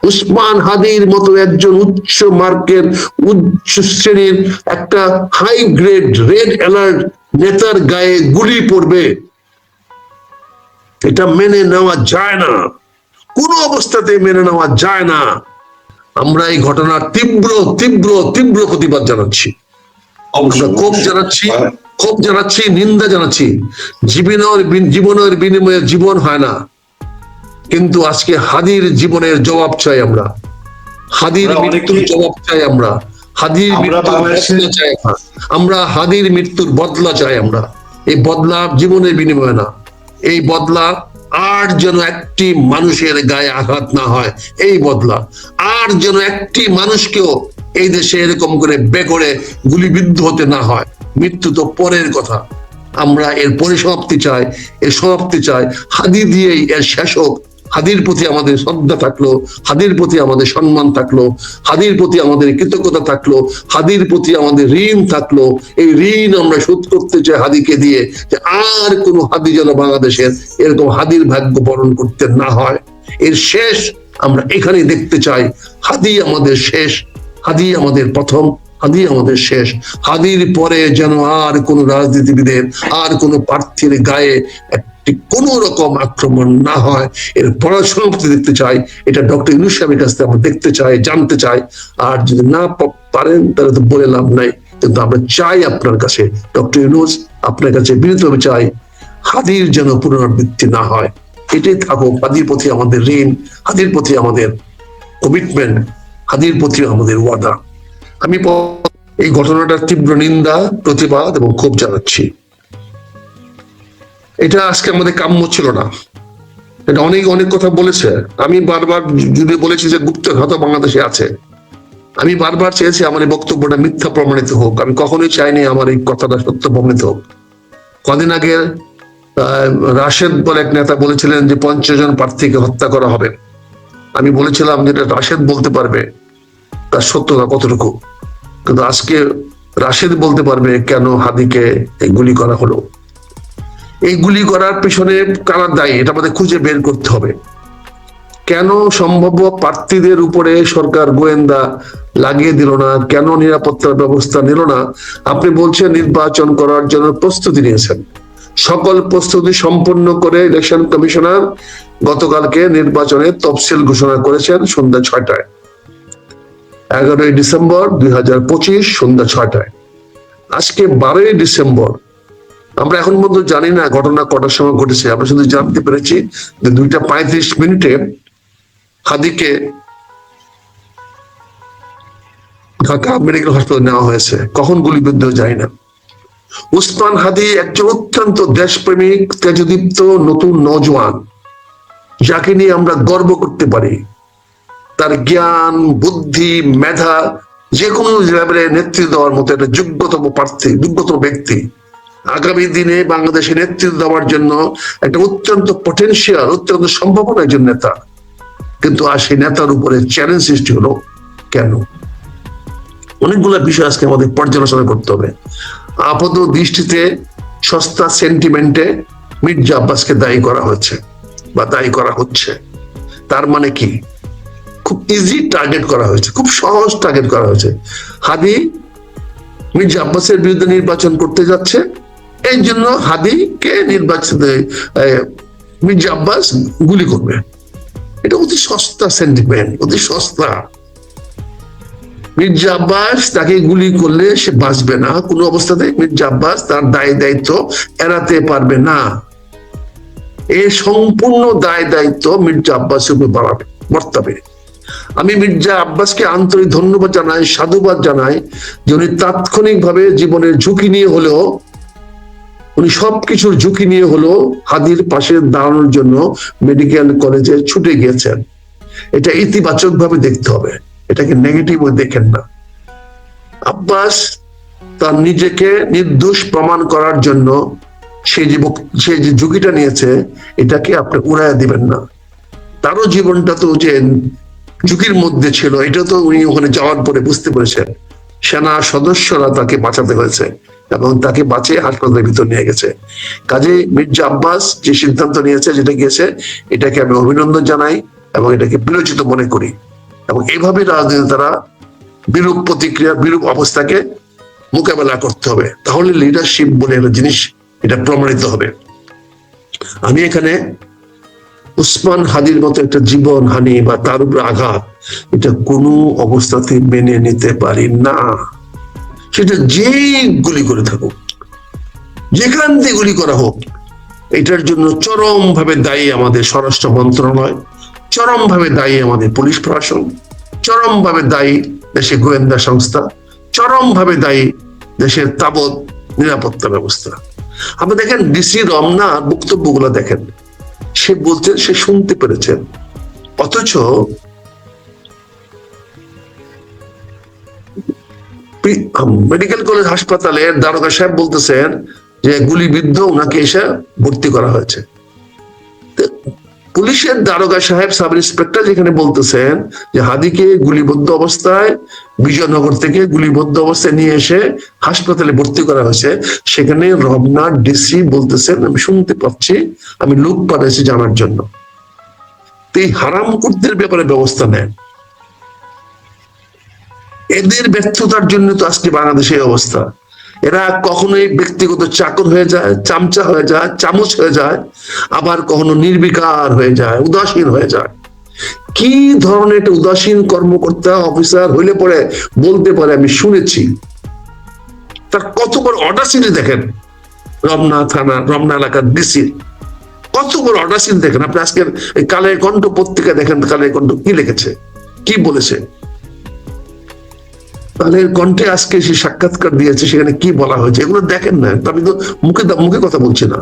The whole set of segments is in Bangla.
উসমান হাদির মতো একজন উচ্চ মার্কের উচ্চ শ্রেণীর একটা হাই গ্রেড রেড অ্যালার্ট নেতার গায়ে গুলি পড়বে, এটা মেনে নেওয়া যায় না, কোন অবস্থাতে মেনে নেওয়া যায় না। আমরা এই ঘটনার তীব্র তীব্র তীব্র প্রতিবাদ জানাচ্ছি, ক্ষোভ জানাচ্ছি, নিন্দা জানাচ্ছি। জীবনের বিনিময়ে জীবন হয় না, কিন্তু আজকে হাদির জীবনের জবাব চাই আমরা, হাদির মৃত্যুর জবাব চাই আমরা, হাদির মৃত্যুর চাই আমরা, হাদির মৃত্যুর বদলা চাই আমরা। এই বদলা জীবনের বিনিময়ে না, এই বদলা আর যেন একটি মানুষের গায়ে আঘাত না হয়, এই বদলা আর যেন একটি মানুষকেও এই দেশে এরকম করে বেঘরে গুলিবিদ্ধ হতে না হয়। মৃত্যু তো পরের কথা, আমরা এর পরিসমাপ্তি চাই, এর সমাপ্তি চাই, হাদি দিয়েই এর শেষ হোক। হাদির প্রতি আমাদের শ্রদ্ধা থাকলো, হাদির প্রতি আমাদের সম্মান থাকলো, হাদির প্রতি আমাদের কৃতজ্ঞতা থাকলো, হাদির প্রতি আমাদের ঋণ থাকলো। এই ঋণ আমরা শোধ করতে চাই হাদিকে দিয়ে, যে আর কোনো হাদি যেন বাংলাদেশের এরকম হাদির ভাগ্য বরণ করতে না হয়। এর শেষ আমরা এখানেই দেখতে চাই। হাদি আমাদের শেষ, হাদি আমাদের প্রথম, হাদি আমাদের শেষ। হাদির পরে যেন আর কোন রাজনীতিবিদের, আর কোন প্রার্থীর গায়ে কোন রকম আক্রমণ না হয়, এর পড়াশোনা দেখতে চাই। এটা ডক্টর ইউনূস সাহেবের কাছ থেকে আমরা দেখতে চাই, জানতে চাই। আর যদি না পারেন তাহলে তো বলে লাভ নাই, কিন্তু আমরা চাই আপনার কাছে, ডক্টর ইউনূস আপনার কাছে বিনীতভাবে চাই, হাদির যেন পুনরাবৃত্তি না হয়। এটাই থাকুক হাদির প্রতি আমাদের ঋণ, হাদির প্রতি আমাদের কমিটমেন্ট, হাদির প্রতি আমাদের ওয়াদা। আমি এই ঘটনাটার তীব্র নিন্দা, প্রতিবাদ এবং ক্ষোভ জানাচ্ছি। এটা আজকে আমাদের কাম্য ছিল না। এটা অনেক কথা বলেছে। আমি বারবার যদি বলেছি যে গুপ্তঘাত বাংলাদেশে আছে, আমি বারবার চেয়েছি আমার এই বক্তব্যটা মিথ্যা প্রমাণিত হোক। আমি কখনোই চাইনি আমার এই কথাটা সত্য প্রমাণিত হোক। কদিন আগে রাশেদ বলে এক নেতা বলেছিলেন যে 50 জন প্রার্থীকে হত্যা করা হবে। আমি বলেছিলাম যেটা রাশেদ বলতে পারবে তার সত্যতা কতটুকু, কিন্তু আজকে রাশেদ বলতে পারবে কেন হাদিকে গুলি করা হলো। এই গুলি করার পিছনে কারা দায়ী এটা আমাদের খুঁজে বের করতে হবে। কেন সম্ভাব্য প্রার্থীদের উপরে সরকার গোয়েন্দা লাগিয়ে দিল না, কেন নিরাপত্তার ব্যবস্থা নিল না? আপনি বলছেন নির্বাচন করার জন্য প্রস্তুতি নিয়েছেন, সকল প্রস্তুতি সম্পন্ন করে ইলেকশন কমিশনার গতকালকে নির্বাচনের তফসিল ঘোষণা করেছেন সন্ধ্যা 6টায়, 11ই ডিসেম্বর 2025 সন্ধ্যা 6টায়। আজকে 12ই ডিসেম্বর, আমরা এখন পর্যন্ত জানি না ঘটনা কটার সময় ঘটেছে। আমরা শুধু জানতে পেরেছি যে 2:35 হাদিকে ঢাকা মেডিকেল হাসপাতালে নেওয়া হয়েছে। কখন গুলিবিদ্ধ জানি না। উসমান হাদি একজন অত্যন্ত দেশপ্রেমিক, তেজদীপ্ত নতুন নওজোয়ান, যাকে নিয়ে আমরা গর্ব করতে পারি। তার জ্ঞান, বুদ্ধি, মেধা যে কোনো লেভেলে নেতৃত্ব দেওয়ার মতো একটা যোগ্যতম প্রার্থী, যোগ্যতম ব্যক্তি। আগামী দিনে বাংলাদেশে নেতৃত্ব দেওয়ার জন্য একটা অত্যন্ত পটেনশিয়াল, অত্যন্ত সম্ভাবনা একজন নেতা। কিন্তু আর সেই নেতার উপরে চ্যালেঞ্জ সৃষ্টি হলো কেন? অনেকগুলো বিষয় আজকে আমাদের পর্যালোচনা করতে হবে। আপাত দৃষ্টিতে সস্তা সেন্টিমেন্টে মির্জা আব্বাসকে দায়ী করা হয়েছে বা দায়ী করা হচ্ছে। তার মানে কি? খুব ইজি টার্গেট করা হয়েছে, খুব সহজ টার্গেট করা হয়েছে। হাদি মির্জা আব্বাসের বিরুদ্ধে নির্বাচন করতে যাচ্ছে, এই জন্য হাদিকে নির্বাচিত মির্জা আব্বাস গুলি করবে। এটা অতি সস্তা সেন্টিমেন্ট, অতি সস্তা। মির্জা আব্বাস তাকে গুলি করলে সে বাঁচবে না কোনো অবস্থাতে। মির্জা আব্বাস তার দায়িত্ব এড়াতে পারবে না। এই সম্পূর্ণ দায়িত্ব মির্জা আব্বাসের উপর বর্তাবে। আমি মির্জা আব্বাসকে আন্তরিক ধন্যবাদ জানাই, সাধুবাদ জানাই যে উনি তাৎক্ষণিকভাবে জীবনের ঝুঁকি নিয়ে হলেও, উনি সবকিছুর ঝুঁকি নিয়ে হলো হাদির পাশে দাঁড়ানোর জন্য মেডিকেল কলেজে ছুটে গিয়েছেন। এটা ইতিবাচক ভাবে দেখতে হবে, এটাকে নেগেটিভ দেখেন না। আব্বাস তার নিজেকে নির্দোষ প্রমাণ করার জন্য সে যে ঝুঁকিটা নিয়েছে, এটাকে আপনি উড়াইয়া দিবেন না। তারও জীবনটা তো যে ঝুঁকির মধ্যে ছিল, এটা তো উনি ওখানে যাওয়ার পরে বুঝতে পেরেছেন। সেনা সদস্যরা তাকে বাঁচাতে হয়েছে এবং তাকে বাঁচিয়ে হাসপাতালের ভিতর নিয়ে গেছে। কাজে মির্জা আব্বাস যে সিদ্ধান্ত নিয়েছে, যেটা গিয়েছে, এটাকে আমি অভিনন্দন জানাই এবং এটাকে বিরোচিত মনে করি। এবং এইভাবে রাজনীতি তারা বিরূপ প্রতিক্রিয়া, বিরূপ অবস্থাকে মোকাবেলা করতে হবে। তাহলে লিডারশিপ বলে একটা জিনিস এটা প্রমাণিত হবে। আমি এখানে উসমান হাদির মতো একটা জীবন হানি বা তার উপরে আঘাত, এটা কোনো অবস্থাতে মেনে নিতে পারি না। সেটা যেই গুলি করে থাকুক, যেখান থেকে গুলি করা হোক, এটার জন্য চরম ভাবে দায়ী আমাদের স্বরাষ্ট্র মন্ত্রণালয়, চরম ভাবে দায়ী আমাদের পুলিশ প্রশাসন, চরম ভাবে দায়ী দেশের গোয়েন্দা সংস্থা, চরম ভাবে দায়ী দেশের তাবৎ নিরাপত্তা ব্যবস্থা। আপনি দেখেন ডিসি রমনা বক্তব্যগুলো দেখেন, সে বলছেন সে শুনতে পেরেছেন, অথচ মেডিকেল কলেজ হাসপাতালের দারোগা সাহেব বলতেছেন যে গুলিবিদ্ধ ওনাকে এসে ভর্তি করা হয়েছে। পুলিশের দারোগা সাহেব, সাব ইন্সপেক্টর যেখানে বলতেছেন যে হাদিকে গুলিবদ্ধ অবস্থায় বিজয়নগর থেকে গুলিবদ্ধ অবস্থায় নিয়ে এসে হাসপাতালে ভর্তি করা হয়েছে, সেখানে রমনার ডিসি বলতেছেন আমি শুনতে পাচ্ছি, আমি লোক পাঠাইছি জানার জন্য। এই হারামখোরদের ব্যাপারে ব্যবস্থা নেন। এদের ব্যর্থতার জন্য তো আজকে বাংলাদেশের অবস্থা। এরা কখনোই ব্যক্তিগত চাকর হয়ে যায়, চামচা হয়ে যায়, চামচ হয়ে যায়, আবার কখনো নির্বিকার হয়ে যায়, উদাসীন হয়ে যায়। কি ধরনের একটা উদাসীন কর্মকর্তা অফিসার হইলে পরে বলতে পারে আমি শুনেছি? তার কত বড় অডাসিটি দেখেন, রমনা থানা, রমনা এলাকার ডিসি কত বড় অডাসিটি দেখেন। আপনি আজকের কালের কণ্ঠ পত্রিকা দেখেন, কালের কণ্ঠ কি লিখেছে, কি বলেছে। কালের কণ্ঠে আজকে সে সাক্ষাৎকার দিয়েছে, সেখানে কি বলা হয়েছে এগুলো দেখেন না। আমি তো মুখে কথা বলছি না,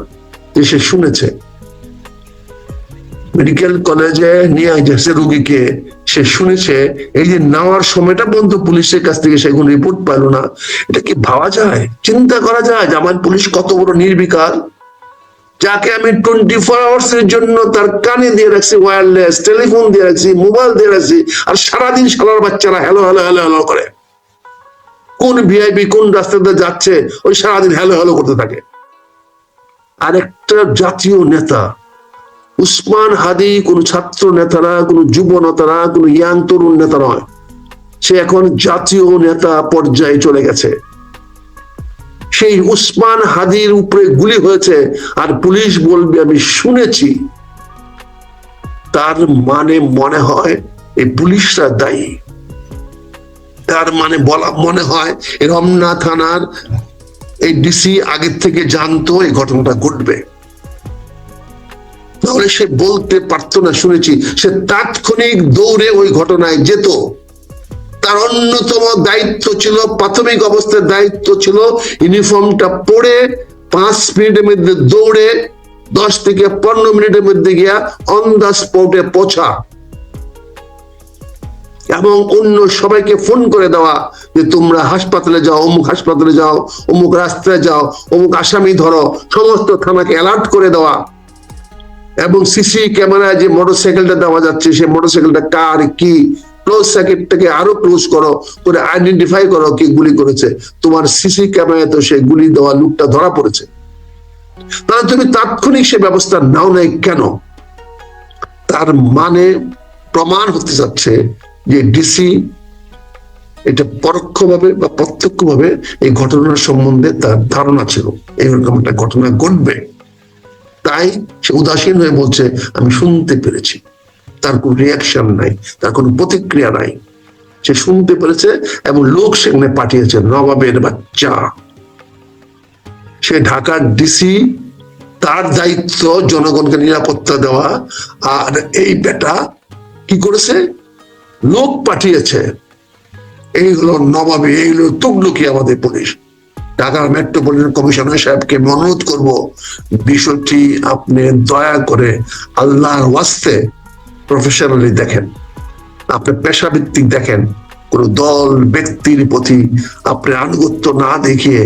যে সে শুনেছে। মেডিকেল কলেজে নিয়ে গেছে রোগীকে, সে শুনেছে। এই যে নেওয়ার সময়টা পর্যন্ত পুলিশের কাছ থেকে সে কোনো রিপোর্ট পাইলো না। এটা কি ভাবা যায়, চিন্তা করা যায় যে আমার পুলিশ কত বড় নির্বিকার? যাকে আমি 24 আওয়ার্স এর জন্য তার কানে দিয়ে রাখছি ওয়্যারলেস, টেলিফোন দিয়ে রাখছি, মোবাইল দিয়ে রাখছি, আর সারাদিন শালার বাচ্চারা হ্যালো হ্যালো হ্যালো হ্যালো করে। কোন ভিআইপি কোন রাস্তাতে যাচ্ছে, ওই সারাদিন হ্যালো হ্যালো করতে থাকে। আরেকটা জাতীয় নেতা উসমান হাদি কোন ছাত্র নেতা না, কোন যুব নেতা না, কোন ইয়াং তরুণ নেতা নয়, সে এখন জাতীয় নেতা পর্যায়ে চলে গেছে। সেই উসমান হাদির উপরে গুলি হয়েছে আর পুলিশ বলবে আমি শুনেছি, তার মানে মনে হয় এই পুলিশরা দায়ী। তার মানে মনে হয় রমনা থানার এই ডিসি আগের থেকে জানতো এই ঘটনাটা ঘটবে, তাহলে সে বলতে পারতো না শুনেছি। সে তাৎক্ষণিক দৌড়ে ওই ঘটনায় যেত। তার অন্যতম দায়িত্ব ছিল, প্রাথমিক অবস্থার দায়িত্ব ছিল ইউনিফর্মটা পরে 5 মিনিটের মধ্যে দৌড়ে 10 থেকে 15 মিনিটের মধ্যে গিয়া অন দা স্পটে পৌঁছা এবং অন্য সবাইকে ফোন করে দেওয়া যে তোমরা হাসপাতালে যাও, অমুক হাসপাতালে যাও, অমুক রাস্তায় যাও, অমুক আসামি ধরো, সমস্ত থানাকে অ্যালার্ট করে দেওয়া। এবং সিসি ক্যামেরায় যে মোটরসাইকেলটা দেওয়া যাচ্ছে, সেই মোটরসাইকেলটা কার, কি, ক্লোজ সার্কিটটাকে আরো ক্লোজ করো, করে আইডেন্টিফাই করো কে গুলি করেছে। তোমার সিসি ক্যামেরায় তো সেই গুলি দেওয়া লোকটা ধরা পড়েছে, তাহলে তুমি তাৎক্ষণিক সে ব্যবস্থা নাও নাই কেন? তার মানে প্রমাণ হতে যাচ্ছে যে ডিসি এটা পরোক্ষভাবে বা প্রত্যক্ষভাবে এই ঘটনার সম্বন্ধে তার ধারণা ছিল এইরকম একটা ঘটনা ঘটবে, তাই সে উদাসীন হয়ে বলছে আমি শুনতে পেরেছি। তার কোনো রিয়াকশন নাই, তার কোনো প্রতিক্রিয়া নাই। সে শুনতে পেরেছে এবং লোক সেখানে পাঠিয়েছে, নবাবের বাচ্চা। সে ঢাকার ডিসি, তার দায়িত্ব জনগণকে নিরাপত্তা দেওয়া, আর এই বেটা কি করেছে, লোক পাঠিয়েছে। এই হলো নবাবী, এই হলো তুগলুকি আমাদের পুলিশ। ঢাকার মেট্রোপলিটন কমিশনার সাহেবকে অনুরোধ করব, বিষয়টি আপনি দয়া করে আল্লাহর ওয়াস্তে প্রফেশনালি দেখেন, আপনি পেশাভিত্তিক দেখেন। কোন দল ব্যক্তির প্রতি আপনি আনুগত্য না দেখিয়ে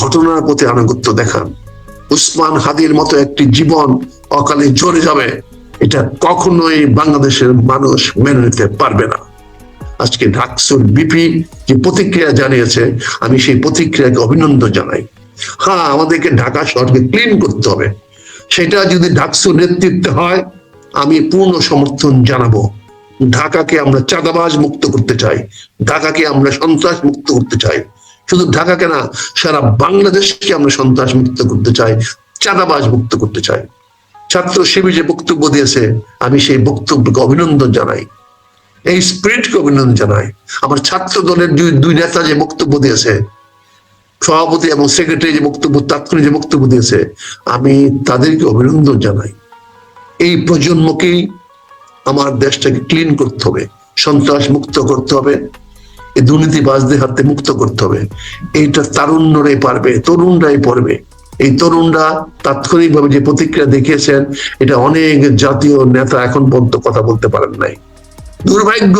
ঘটনার প্রতি আনুগত্য দেখান। উসমান হাদির মতো একটি জীবন অকালে ঝরে যাবে, এটা কখনোই বাংলাদেশের মানুষ মেনে নিতে পারবে না। আজকে ডাকসুর বিপি যে প্রতিক্রিয়া জানিয়েছে, আমি সেই প্রতিক্রিয়াকে অভিনন্দন জানাই। হ্যাঁ, আমাদেরকে ঢাকা শহরকে ক্লিন করতে হবে, সেটা যদি ডাকসুর নেতৃত্বে হয় আমি পূর্ণ সমর্থন জানাবো। ঢাকাকে আমরা চাঁদাবাজ মুক্ত করতে চাই, ঢাকাকে আমরা সন্ত্রাস মুক্ত করতে চাই। শুধু ঢাকাকে না, সারা বাংলাদেশকে আমরা সন্ত্রাস মুক্ত করতে চাই, চাঁদাবাজ মুক্ত করতে চাই। ছাত্র শিবির যে বক্তব্য দিয়েছে, আমি সেই বক্তব্যকে অভিনন্দন জানাই, এই স্পিরিটকে অভিনন্দন জানাই। আমার ছাত্র দলের দুই নেতা যে বক্তব্য দিয়েছে, সভাপতি এবং সেক্রেটারি যে বক্তব্য, তাৎক্ষণিক যে বক্তব্য দিয়েছে, আমি তাদেরকে অভিনন্দন জানাই। এই প্রজন্মকেই আমার দেশটাকে ক্লিন করতে হবে, সন্ত্রাস মুক্ত করতে হবে, এই দুর্নীতিবাজদের হাতে মুক্ত করতে হবে। এইটা তারুণ্যরাই পারবে, তরুণরাই পারবে। এই তরুণরা তাৎক্ষণিকভাবে যে প্রতিক্রিয়া দেখিয়েছেন, এটা অনেক জাতীয় নেতা এখন পর্যন্ত কথা বলতে পারেন নাই। দুর্ভাগ্য,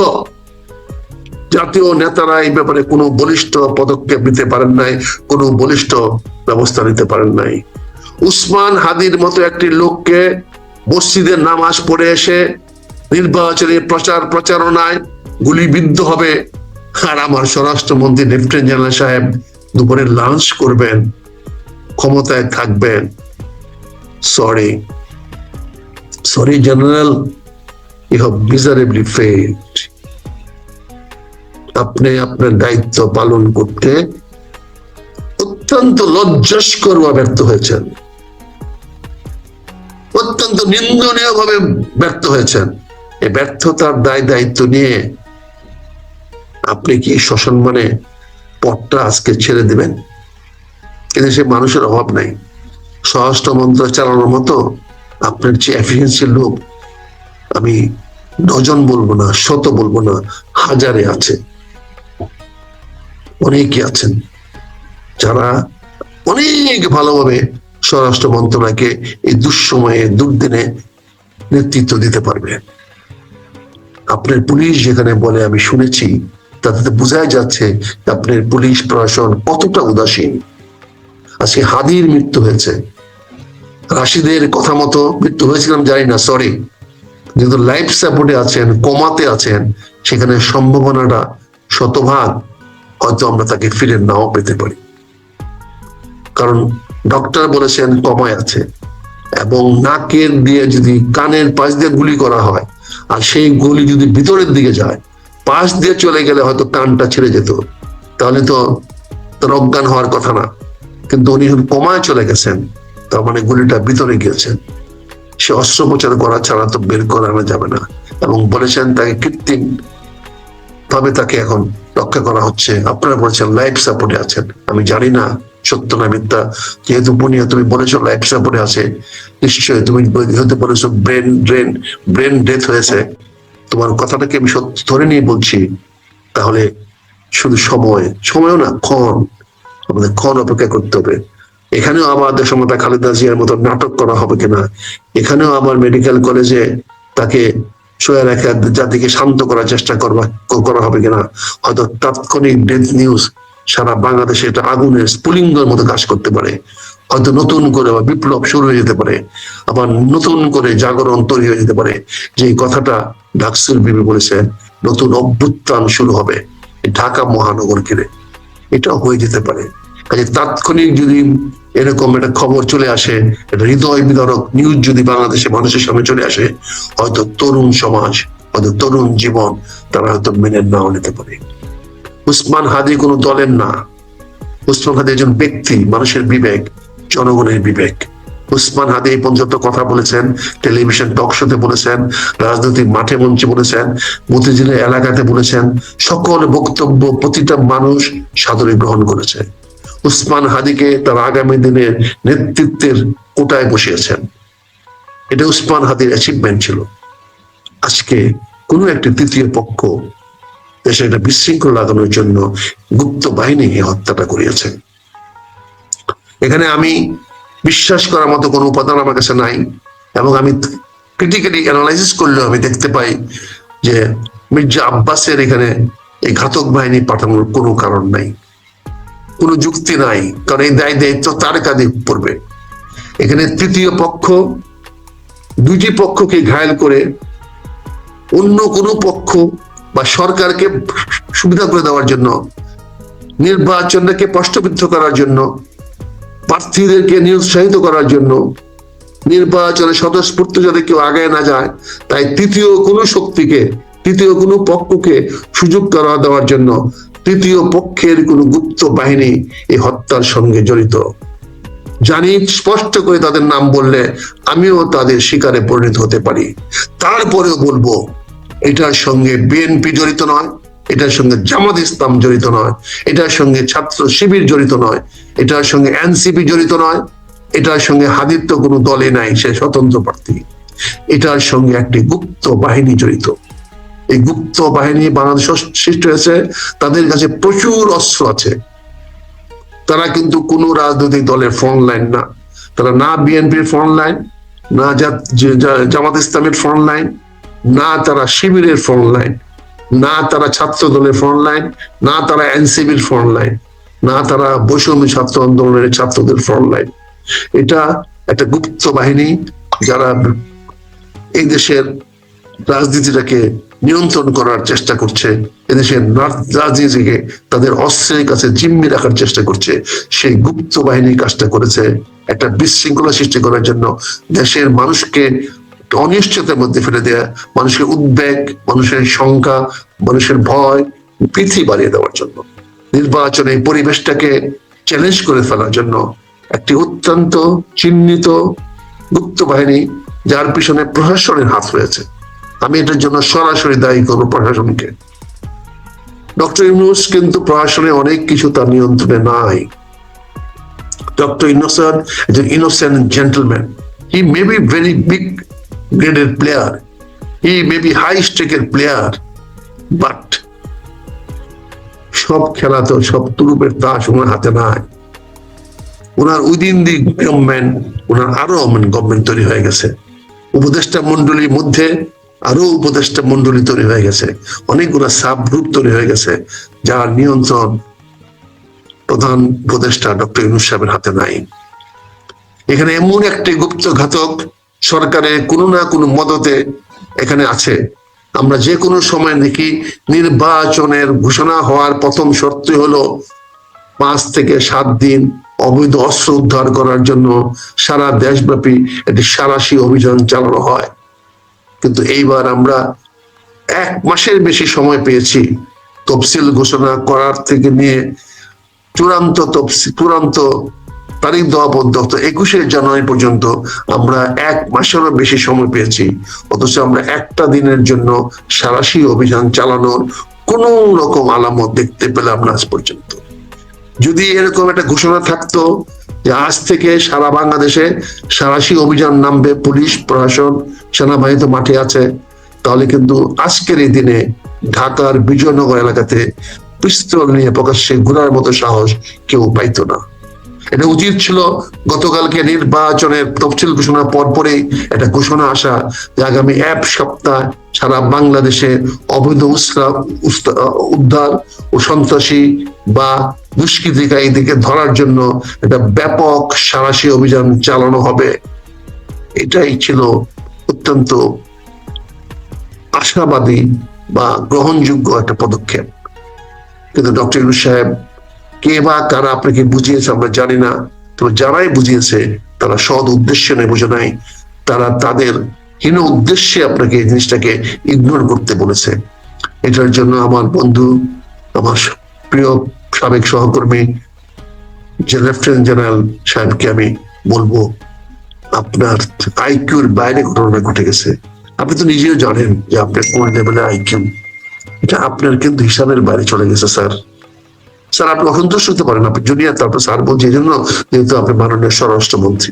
জাতীয় নেতারা এই ব্যাপারে কোনো বলিষ্ঠ পদক্ষেপ নিতে পারেন নাই, কোনো বলিষ্ঠ ব্যবস্থা নিতে পারেন নাই। উসমান হাদির মতো একটি লোককে মসজিদে নামাজ পড়ে এসে নির্বাচনী প্রচারণায় গুলিবিদ্ধ হবে, আর আমার স্বরাষ্ট্রমন্ত্রী লেফটেন্যান্ট জেনারেল সাহেব দুপুরে লাঞ্চ করবেন, ক্ষমতায় থাকবেন। Sorry general, you have miserably failed. আপনি আপনার দায়িত্ব পালন করতে অত্যন্ত লজ্জাস্কর ব্যর্থ হয়েছেন, অত্যন্ত নিন্দনীয় ভাবে ব্যর্থ হয়েছেন। এই ব্যর্থতার দায়িত্ব নিয়ে আপনি কি সসম্মানে পদটা আজকে ছেড়ে দিবেন? এদেশে মানুষের অভাব নাই, স্বরাষ্ট্র মন্ত্রণালয় চালানোর মতো আপনার যে এফিসিয়েন্সি লোক আমি ডজন বলবো না, শত বলবো না, হাজারে আছে, অনেকে আছেন যারা অনেক ভালোভাবে স্বরাষ্ট্র মন্ত্রণালয়কে এই দুঃসময়ে দুর্দিনে নেতৃত্ব দিতে পারবে। আপনার পুলিশ যেখানে বলে আমি শুনেছি, তাতে বোঝাই যাচ্ছে আপনার পুলিশ প্রশাসন কতটা উদাসীন। আজকে হাদির মৃত্যু হয়েছে, রাশিদের কথা মতো মৃত্যু হয়েছিলাম জানি না, সরি, যেহেতু লাইফ সাপোর্টে আছেন, কমাতে আছেন, সেখানে সম্ভাবনাটা শতভাগ হয়তো আমরা তাকে ফিরে নাও পেতে পারি। কারণ ডক্টর বলেছেন কমায় আছে, এবং নাকের দিয়ে যদি কানের পাশ দিয়ে গুলি করা হয়, আর সেই গুলি যদি ভিতরের দিকে যায়, পাশ দিয়ে চলে গেলে হয়তো কানটা ছেড়ে যেত, তাহলে তো তার অজ্ঞান হওয়ার কথা না। কিন্তু উনি কমায় চলে গেছেন, তার মানে গুলিটা ভিতরে গিয়েছেন। সে অস্ত্রোপচার করা ছাড়া তো বের করানো যাবে না, এবং বলেছেন তাকে কৃত্রিম ভাবে তাকে এখন রক্ষা করা হচ্ছে। আপনারা বলেছেন লাইফ সাপোর্টে আছেন, আমি জানি না সত্য না মিথ্যা, যেহেতু বুনিয়া তুমি বলেছো লাইফ সাপোর্টে আছে, নিশ্চয়ই তুমি হতে বলেছো ব্রেন ডেথ হয়েছে। তোমার কথাটাকে আমি সত্য ধরে নিয়ে বলছি। তাহলে শুধু সময়ও না, আমাদের অপেক্ষা করতে হবে। এখানেও আবার দেশমাতা খালেদা জিয়ার মতো নাটক করা হবে কিনা, এখানেও আবার মেডিকেল কলেজে তাকে শুয়ে রেখে জাতিকে শান্ত করার চেষ্টা করা হবে কিনা, হয়তো তাৎক্ষণিক ডেথ নিউজ সারা বাংলাদেশে এটা আগুনের স্ফুলিঙ্গের মতো কাজ করতে পারে। হয়তো নতুন করে আবার বিপ্লব শুরু হয়ে যেতে পারে, আবার নতুন করে জাগরণ তৈরি হয়ে যেতে পারে। যে কথাটা ডাকসুর বিবি বলেছেন, নতুন অভ্যুত্থান শুরু হবে ঢাকা মহানগর ঘিরে, এটাও হয়ে যেতে পারে। কাজে তাৎক্ষণিক যদি এরকম একটা খবর চলে আসে, একটা হৃদয় বিদারক নিউজ যদি বাংলাদেশের মানুষের সামনে চলে আসে, হয়তো তরুণ সমাজ, হয়তো তরুণ জীবন তারা হয়তো মেনে নাও নিতে পারে। উসমান হাদি কোনো দলের না, উসমান হাদি একজন ব্যক্তি, মানুষের বিবেক, জনগণের বিবেক। উসমান হাদি এই পর্যন্ত কথা বলেছেন, টেলিভিশন টক শোতে বলেছেন, রাজনৈতিক মাঠে মঞ্চে বলেছেন, মতিঝিলের এলাকাতে বলেছেন, সকল বক্তব্য প্রতিটা মানুষ সাদরে গ্রহণ করেছে। উসমান হাদিকে তার আগামী দিনের নেতৃত্বের কোটায় বসিয়েছেন। এটা উসমান হাদির অ্যাচিভমেন্ট ছিল। আজকে কোনো একটি তৃতীয় পক্ষ দেশে একটা বিশৃঙ্খলা লাগানোর জন্য গুপ্ত বাহিনী এই হত্যাটা করিয়েছে। এখানে আমি বিশ্বাস করার মতো কোনো উপাদান আমার কাছে নাই, এবং আমি ক্রিটিক্যালি অ্যানালাইসিস করলেও আমি দেখতে পাই যে মির্জা আব্বাসের এখানে এই ঘাতক বাহিনী পাঠানোর কোনো কারণ নাই, কোনো যুক্তি নাই, কারণ এই দায়িত্ব তার কাঁধে পড়বে। এখানে তৃতীয় পক্ষ দুইটি পক্ষকে ঘায়েল করে অন্য কোনো পক্ষ বা সরকারকে সুবিধা করে দেওয়ার জন্য, নির্বাচনকে প্রশ্নবিদ্ধ করার জন্য, প্রার্থীদেরকে নিরুৎসাহিত করার জন্য, নির্বাচনে স্বতঃস্ফূর্ত যাতে কেউ আগায় না যায়, তাই তৃতীয় কোনো শক্তিকে তৃতীয় কোনো পক্ষকে সুযোগ করা দেওয়ার জন্য তৃতীয় পক্ষের কোনো গুপ্ত বাহিনী এই হত্যার সঙ্গে জড়িত। জানি স্পষ্ট করে তাদের নাম বললে আমিও তাদের শিকারে পরিণত হতে পারি। তারপরেও বলবো এটার সঙ্গে বিএনপি জড়িত নয়, এটার সঙ্গে জামাত ইসলাম জড়িত নয়, এটার সঙ্গে ছাত্র শিবির জড়িত নয়, এটার সঙ্গে এনসিপি জড়িত নয়, এটার সঙ্গে হাদির তো কোনো দলে নাই, সে স্বতন্ত্র প্রার্থী। এটার সঙ্গে একটি গুপ্ত বাহিনী জড়িত। এই গুপ্ত বাহিনী বাংলাদেশ সৃষ্টি হয়েছে, তাদের কাছে প্রচুর অস্ত্র আছে। তারা কিন্তু কোন রাজনৈতিক দলের ফ্রন্ট লাইন না, তারা না বিএনপির ফ্রন্ট লাইন, না জামাত ইসলামের ফ্রন্ট লাইন, না তারা শিবিরের ফ্রন্ট লাইন, না তারা ছাত্র দলের ফ্রন্ট লাইন, না তারা এনসিপির ফ্রন্ট লাইন, না তারা বৈষম্য ছাত্র আন্দোলনের ছাত্রদের ফ্রন্ট লাইন। এটা একটা গুপ্ত বাহিনী যারা এই দেশের রাজনীতিটাকে নিয়ন্ত্রণ করার চেষ্টা করছে, এদেশের রাজনীতিকে তাদের অস্ত্রের কাছে জিম্মি রাখার চেষ্টা করছে। সেই গুপ্ত বাহিনী কাজটা করেছে একটা বিশৃঙ্খলা সৃষ্টি করার জন্য, দেশের মানুষকে অনিশ্চয়তার মধ্যে ফেলে দেয়া, মানুষের উদ্বেগ, মানুষের শঙ্কা, মানুষের ভয়, ভীতি বাড়িয়ে দেওয়ার জন্য, নির্বাচনে পরিবেশটাকে চ্যালেঞ্জ করে ফেলার জন্য একটি অত্যন্ত চিহ্নিত গুপ্ত বাহিনী, যার পিছনে প্রশাসনের হাত রয়েছে। আমি এটার জন্য সরাসরি দায়ী করবো প্রশাসনকে। ডক্টর ইউনূস কিন্তু প্রশাসনে অনেক কিছু তার নিয়ন্ত্রণে নাই। ডক্টর ইউনূস একজন innocent gentleman. He may be very big graded player, he may be high স্টেকের প্লেয়ার, বাট সব খেলা তো সব তুরুপের তাস ওনার হাতে নাই। ওনার উইদিন দি গভর্নমেন্ট, ওনার আরো গভর্নমেন্ট তৈরি হয়ে গেছে, উপদেষ্টা মন্ডলীর মধ্যে আরো উপদেষ্টা মন্ডলী তৈরি হয়ে গেছে, অনেকগুলো সাব গ্রুপ তৈরি হয়ে গেছে, যার নিয়ন্ত্রণ প্রধান উপদেষ্টা ডক্টর ইউনূস সাহেবের হাতে নাই। এখানে এমন একটি গুপ্ত ঘাতক সরকারের কোনো না কোনো মদতে এখানে আছে। আমরা যে কোনো সময় দেখি নির্বাচনের ঘোষণা হওয়ার প্রথম শর্তই হলো 5 থেকে 7 দিন অবৈধ অস্ত্র উদ্ধার করার জন্য সারা দেশব্যাপী একটি সাঁড়াশি অভিযান চালানো হয়। কিন্তু এইবার আমরা 1 মাসের বেশি সময় পেয়েছি তফসিল ঘোষণা করার থেকে নিয়ে চূড়ান্ত তারিখ দেওয়া পর্যন্ত 21শে জানুয়ারি পর্যন্ত আমরা 1 মাসেরও বেশি সময় পেয়েছি, অথচ আমরা একটা দিনের জন্য সাঁড়াশি অভিযান চালানোর কোন রকম আলামত দেখতে পেলাম না আজ পর্যন্ত। যদি এরকম একটা ঘোষণা থাকতো যে আজ থেকে সারা বাংলাদেশে সাঁড়াশি অভিযান নামবে, পুলিশ প্রশাসন সেনাবাহিনী তো মাঠে আছে, তাহলে কিন্তু আজকের এই দিনে ঢাকার বিজয়নগর এলাকাতে পিস্তল নিয়ে প্রকাশ্যে ঘোরার মতো সাহস কেউ পাইতো না। এটা উচিত ছিল গতকালকে নির্বাচনের তফসিল ঘোষণার পরপরেই একটা ঘোষণা আসা যে আগামী 1 সপ্তাহ সারা বাংলাদেশে অবৈধ উদ্ধার ও সন্ত্রাসী বা দুষ্কৃতিকারীদেরকে ধরার জন্য একটা ব্যাপক সাঁড়াশি অভিযান চালানো হবে। এটাই ছিল অত্যন্ত আশাবাদী বা গ্রহণযোগ্য একটা পদক্ষেপ। কিন্তু ডক্টর ইউনূস সাহেব কে বা কারা আপনাকে বুঝিয়েছে আমরা জানি না, তবে যারাই বুঝিয়েছে তারা সৎ উদ্দেশ্যে নেই, বোঝে নাই, তারা তাদের হীন উদ্দেশ্যে আপনাকে এই জিনিসটাকে ইগনোর করতে বলেছে। এটার জন্য আমার বন্ধু, আমার প্রিয় সাবেক সহকর্মী যে লেফটেন্যান্ট জেনারেল সাহেবকে আমি বলবো, আপনার আইকিউর বাইরে ঘটনা ঘটে গেছে। আপনি তো নিজেও জানেন যে আপনার কোন লেভেলের আইকিউ, এটা আপনার কিন্তু হিসাবের বাইরে চলে গেছে স্যার। স্যার আপনি অসন্তুষ্ট হতে পারেন, আপনি জুনিয়র, তারপর স্যার বলছি এই জন্য যেহেতু আপনি মাননীয় স্বরাষ্ট্রমন্ত্রী,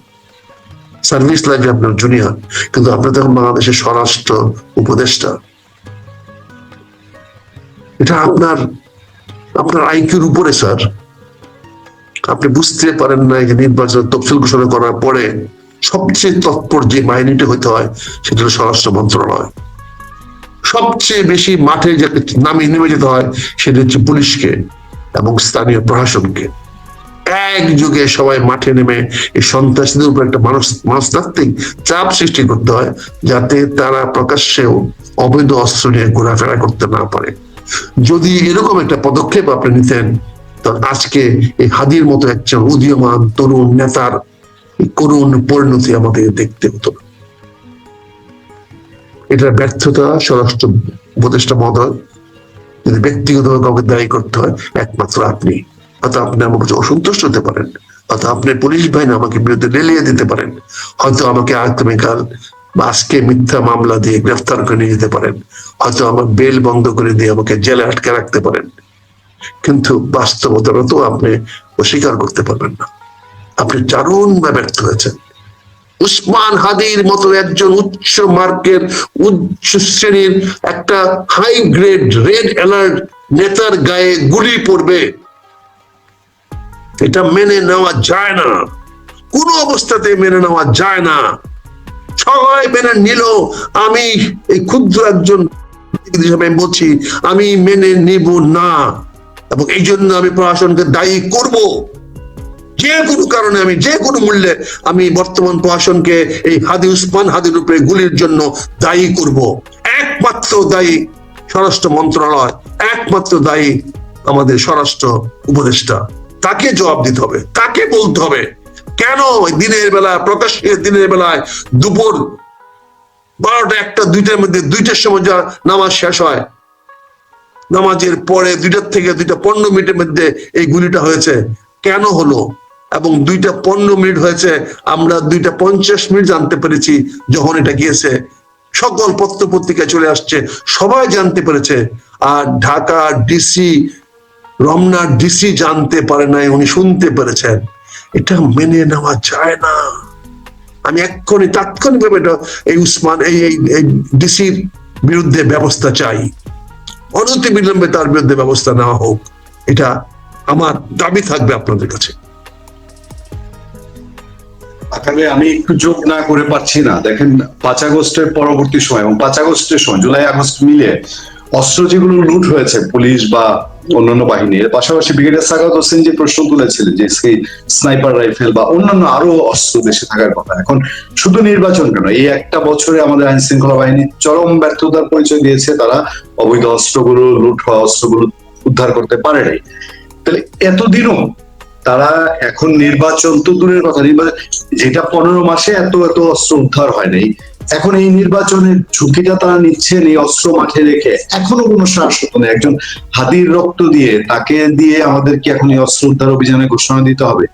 সার্ভিস লাইফে আপনার জুনিয়র, কিন্তু আপনি তখন বাংলাদেশের স্বরাষ্ট্র উপদেষ্টা। এটা আপনার আইকিউর উপরে স্যার। আপনি বুঝতে পারেন না যে নির্বাচন তফসিল ঘোষণা করার পরে সবচেয়ে তৎপর যে বাহিনীটা হইতে হয় সেটা হলো স্বরাষ্ট্র মন্ত্রণালয়। সবচেয়ে বেশি মাঠে যাকে নামিয়ে নেমে যেতে হয় সেটা হচ্ছে পুলিশকে এবং স্থানীয় প্রশাসনকে। একযোগে সবাই মাঠে নেমে এই সন্ত্রাসীদের উপর একটা মনস্তাত্ত্বিক চাপ সৃষ্টি করতে হয়, যাতে তারা প্রকাশ্যেও অবৈধ অস্ত্র নিয়ে ঘোরাফেরা করতে না পারে। যদি এরকম একটা পদক্ষেপ আপনি নিতেন, তাহলে আজকে এই হাদির মতো একজন উদীয়মান তরুণ নেতার করুণ পরিণতি আমাদের দেখতে হতো না। এটার ব্যর্থতা স্বরাষ্ট্র উপদেষ্টা মহোদয়, যদি ব্যক্তিগতভাবে কাউকে দায়ী করতে হয় একমাত্র আপনি। হয়তো আপনি আমার কাছে অসন্তুষ্ট হতে পারেন, হয়তো আপনি পুলিশ বাহিনী আমাকে বিরুদ্ধে লেলিয়ে দিতে পারেন, হয়তো আমাকে আগামীকাল বা আজকে মিথ্যা মামলা দিয়ে গ্রেফতার করে নিয়ে যেতে পারেন, হয়তো আমার বেল বন্ধ করে দিয়ে আমাকে জেলে আটকে রাখতে পারেন, কিন্তু বাস্তবতাটা তো আপনি অস্বীকার করতে পারবেন না। আপনি দারুণভাবে ব্যর্থ হয়েছেন। উসমান হাদির মতো একজন উচ্চ মার্কের উচ্চ শ্রেণীর একটা হাই গ্রেড রেড অ্যালার্ট নেতার গায়ে গুলি পড়বে, এটা মেনে নেওয়া যায় না, কোনো অবস্থাতে মেনে নেওয়া যায় না। সবাই মেনে নিল, আমি এই ক্ষুদ্র একজন হিসেবে বলছি আমি মেনে নিব না, এবং এই জন্য আমি প্রশাসনকে দায়ী করব। যে কোনো কারণে আমি যে কোনো মূল্যে আমি বর্তমান প্রশাসনকে এই হাদি উসমান হাদির উপরে গুলির জন্য দায়ী করব। একমাত্র দায়ী স্বরাষ্ট্র মন্ত্রণালয়, একমাত্র দায়ী আমাদের স্বরাষ্ট্র উপদেষ্টা। তাকে জবাব দিতে হবে, তাকে বলতে হবে কেন দিনের বেলায়, প্রকাশ্যে দিনের বেলায় দুপুর 12টা 1টা 2টার মধ্যে 2টার সময় যা নামাজ শেষ হয়, নামাজের পরে 2টা থেকে 2:15 মিনিটের মধ্যে এই গুলিটা হয়েছে, কেন হলো? এবং 2:15 হয়েছে, আমরা 2:50 জানতে পেরেছি যখন এটা গিয়েছে, সকল পত্র পত্রিকায় চলে আসছে, সবাই জানতে পেরেছে। আর ঢাকা ডিসি, রমনার ডিসি জানতে পারে নাই, উনি শুনতে পেরেছেন। এটা মেনে নেওয়া যায় না। আমি এক্ষুনি তাৎক্ষণিকভাবে এই উসমান এই ডিসির বিরুদ্ধে ব্যবস্থা চাই, অনতি বিলম্বে তার বিরুদ্ধে ব্যবস্থা নেওয়া হোক, এটা আমার দাবি থাকবে আপনাদের কাছে। আসলে আমি একটু যোগ না করে পারছি না। দেখেন 5 আগস্টের পরবর্তী সময় এবং 5 আগস্টের সময়, জুলাই আগস্ট মিলে অস্ত্র যেগুলো লুট হয়েছে পুলিশ বা অন্যান্য বাহিনীর, পাশাপাশি ব্রিগেডিয়ার সাখাওয়াত হোসেন যে প্রশ্ন তুলেছিলেন যে স্নাইপার রাইফেল বা অন্যান্য আরো অস্ত্র দেশে থাকার কথা, এখন শুধু নির্বাচন কেন, এই একটা বছরে আমাদের আইন শৃঙ্খলা বাহিনী চরম ব্যর্থতার পরিচয় দিয়েছে। তারা অবৈধ অস্ত্রগুলো, লুট হওয়া অস্ত্রগুলো উদ্ধার করতে পারে নাই। তাহলে এতদিনও তারা, এখন নির্বাচন তো দূরের কথা, যেটা 15 মাসে এত অস্ত্র উদ্ধার হয় নাই, এখন এই নির্বাচনের ঝুঁকিটা তারা নিচ্ছেন এই অস্ত্র মাঠে রেখে, এখনো কোনো সাহসত নেই। একজন হাদির রক্ত দিয়ে, তাকে দিয়ে আমাদের কি এখন এই অস্ত্র উদ্ধার অভিযানে ঘোষণা দিতে হবে?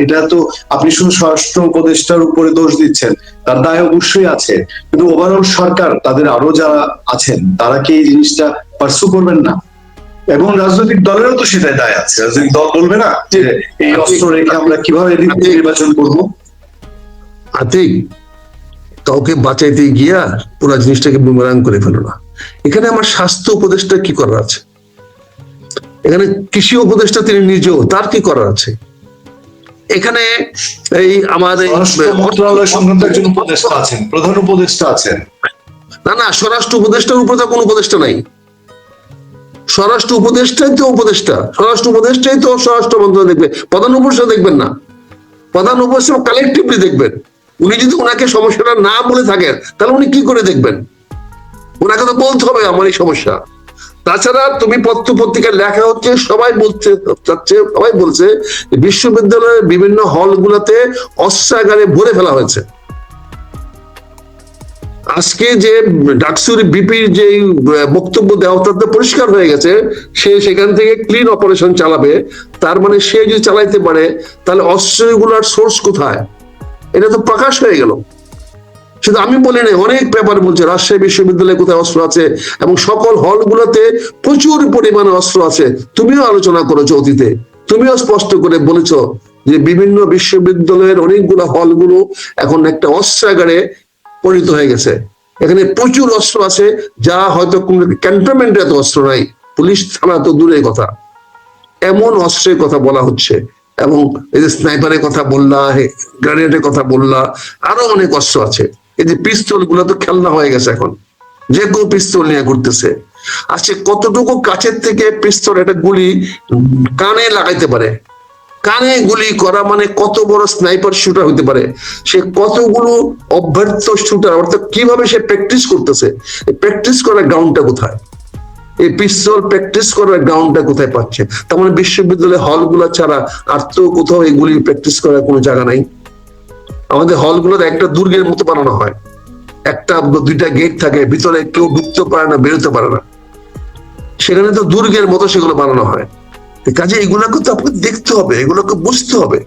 এটা তো আপনি শুধু স্বরাষ্ট্র উপদেষ্টার উপরে দোষ দিচ্ছেন, তার দায় অবশ্যই আছে, কিন্তু ওভারঅল সরকার, তাদের আরো যারা আছেন, তারা কি এই জিনিসটা পার্সু করবেন না? এবং রাজনৈতিক দলেরও তো সেটাই দায় আছে। রাজনৈতিক দল বলবে না যে এই অস্ত্র রেখে আমরা কিভাবে নির্বাচন করবো? আতিক, কাউকে বাঁচাইতে গিয়া পুরো জিনিসটাকে বুমেরাং করে ফেলো না। এখানে আমার স্বাস্থ্য উপদেষ্টা কি করার আছে? এখানে কৃষি উপদেষ্টা তিনি নিজেও, তার কি করার আছে? এখানে এই আমাদের মন্ত্রণালয় সংক্রান্ত একজন উপদেষ্টা আছেন, প্রধান উপদেষ্টা আছেন। না, স্বরাষ্ট্র উপদেষ্টার উপরে তো কোনো উপদেষ্টা নাই। স্বরাষ্ট্র উপদেষ্টাই তো উপদেষ্টা, স্বরাষ্ট্র উপদেষ্টাই তো স্বরাষ্ট্র মন্ত্রণালয় দেখবে, প্রধান উপদেষ্টা দেখবেন না। প্রধান উপদেষ্টা কালেকটিভলি দেখবেন। উনি যদি ওনাকে সমস্যাটা না বলে থাকেন তাহলে উনি কি করে দেখবেন? ওনাকে তো বলতে হবে আমার এই সমস্যা। তাছাড়া তুমি পত্র পত্রিকায় লেখা হচ্ছে, সবাই বলছে বিশ্ববিদ্যালয়ের বিভিন্ন হলগুলোতে অস্ত্রাগারে ভরে ফেলা হয়েছে। আজকে যে ডাকসুর বিপির যে বক্তব্য দেওয়া, তাতে পরিষ্কার হয়ে গেছে সে সেখান থেকে ক্লিন অপারেশন চালাবে। তার মানে সে যদি চালাইতে পারে তাহলে অস্ত্রগুলোর সোর্স কোথায়, এটা তো প্রকাশ হয়ে গেল। শুধু আমি বলি না, অনেক পেপার বলছে রাজশাহী বিশ্ববিদ্যালয়ে কোথায় অস্ত্র আছে এবং সকল হলগুলোতে প্রচুর পরিমাণে অস্ত্র আছে। তুমিও আলোচনা করেছো অতীতে, তুমিও স্পষ্ট করে বলেছো যে বিভিন্ন বিশ্ববিদ্যালয়ের অনেকগুলো হলগুলো এখন একটা অস্ত্রাগারে পরিণত হয়ে গেছে। এখানে প্রচুর অস্ত্র আছে, যা হয়তো কোন ক্যান্টনমেন্টে এত অস্ত্র নাই, পুলিশ থানা তো দূরের কথা। এমন অস্ত্রের কথা বলা হচ্ছে, এবং এই যে স্নাইপারের কথা বললা, গ্রেনেডের কথা বললা, আরো অনেক অস্ত্র আছে। এই যে পিস্তল গুলো তো খেলনা হয়ে গেছে, এখন যে কেউ পিস্তল নিয়ে ঘুরতেছে। আচ্ছা, কতটুকু কাছের থেকে পিস্তল একটা গুলি কানে লাগাইতে পারে? কানে গুলি করা মানে কত বড় স্নাইপার শুটার হতে পারে? সে কতগুলো অভ্যর্থ শুটার, অর্থাৎ কিভাবে সে প্র্যাকটিস করতেছে, প্র্যাকটিস করার গ্রাউন্ডটা কোথায়? এই পিস্তল প্র্যাকটিস করার গ্রাউন্ডটা কোথায় পাচ্ছে? তার মানে বিশ্ববিদ্যালয় হলগুলো ছাড়া আর তো কোথাও এগুলি প্র্যাকটিস করার কোনো জায়গা নাই। আমাদের হলগুলো একটা দুর্গের মতো বানানো হয়, একটা দুইটা গেট থাকে, ভিতরে কেউ ঢুকতে পারে না, বেরোতে পারে না, সেখানে তো দুর্গের মতো সেগুলো বানানো হয়। কাজে এগুলোকে তো আপনাকে দেখতে হবে, এগুলোকে বুঝতে হবে।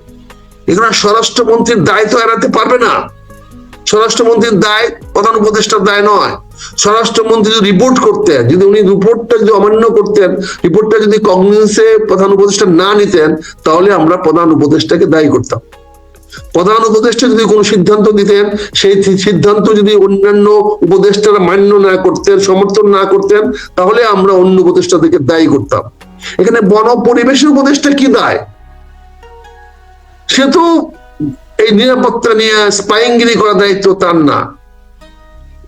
এগুলো স্বরাষ্ট্রমন্ত্রীর দায় তো এড়াতে পারবে না। স্বরাষ্ট্রমন্ত্রীর দায় প্রধান উপদেষ্টার দায় নয়। স্বরাষ্ট্রমন্ত্রী যদি রিপোর্ট করতেন, যদি উনি রিপোর্টটা যদি অমান্য করতেন, রিপোর্টটা যদি কগনিজেন্সে প্রধান উপদেষ্টা না নিতেন, তাহলে আমরা প্রধান উপদেষ্টাকে দায়ী করতাম। প্রধান উপদেষ্টা যদি কোনো সিদ্ধান্ত দিতেন, সেই সিদ্ধান্ত যদি অন্যান্য উপদেষ্টারা মান্য না করতেন, সমর্থন না করতেন, তাহলে আমরা অন্য উপদেষ্টাদেরকে দায়ী করতাম। এখানে বন পরিবেশের উপদেষ্টা কি দায়? সে তো এই নিরাপত্তা নিয়ে স্পাইংগিরি করার দায়িত্ব তার না।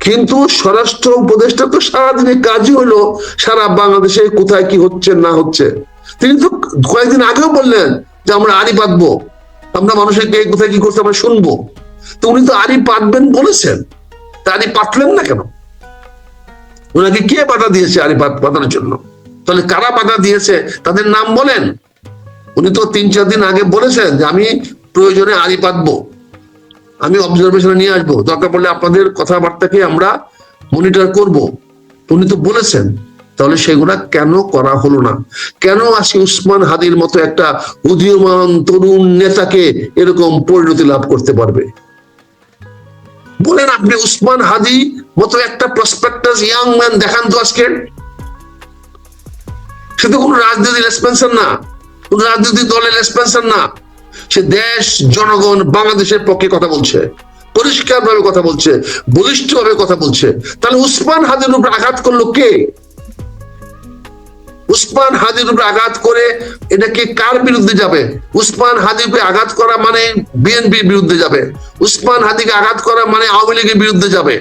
কিন্তু স্বরাষ্ট্র উপদেষ্টা তো সারাদিনের কাজই হলো সারা বাংলাদেশে কোথায় কি হচ্ছে না হচ্ছে। তিনি তো কয়েকদিন আগেও বললেন যে আমরা আড়ি পাতবো, আমরা মানুষের কে কোথায় কি করছে আমরা শুনবো। তো উনি তো আড়ি পাতবেন বলেছেন, তা আড়ি পাতলেন না কেন? ওনাকে কে বাধা দিয়েছে আড়ি পাতানোর জন্য? তাহলে কারা বাধা দিয়েছে তাদের নাম বলেন। উনি তো 3-4 দিন আগে বলেছেন যে আমি প্রয়োজনে আড়ি পাতবো, আমি অবজারভেশনে নিয়ে আসবো, দরকার পড়লে আপনাদের কথাবার্তাকে আমরা মনিটর করব। উনি তো বলেছেন। তাহলে সেগুলা কেন করা হলো না? কেন আজকে উসমান হাদির মতো একটা উদীয়মান তরুণ নেতাকে এরকম পরিণতি লাভ করতে পারবে? বলেন আপনি, উসমান হাদি মতো একটা প্রসপেক্টাস ইয়াং ম্যান দেখান তো আজকে। সে তো কোনো রাজনৈতিক রেসপন্সার না, কোন রাজনৈতিক দলের রেসপন্সার না। সে দেশ, জনগণ, বাংলাদেশের পক্ষে কথা বলছে, পরিষ্কার ভাবে কথা বলছে, বলিষ্ঠ ভাবে কথা বলছে। তাহলে উসমান হাদির উপর আঘাত করলো কে? উসমান হাদির উপর আঘাত করে এটাকে কার বিরুদ্ধে যাবে? উসমান হাদির উপরে আঘাত করা মানে বিএনপির বিরুদ্ধে যাবে। উসমান হাদিকে আঘাত করা মানে আওয়ামী লীগের বিরুদ্ধে যাবে।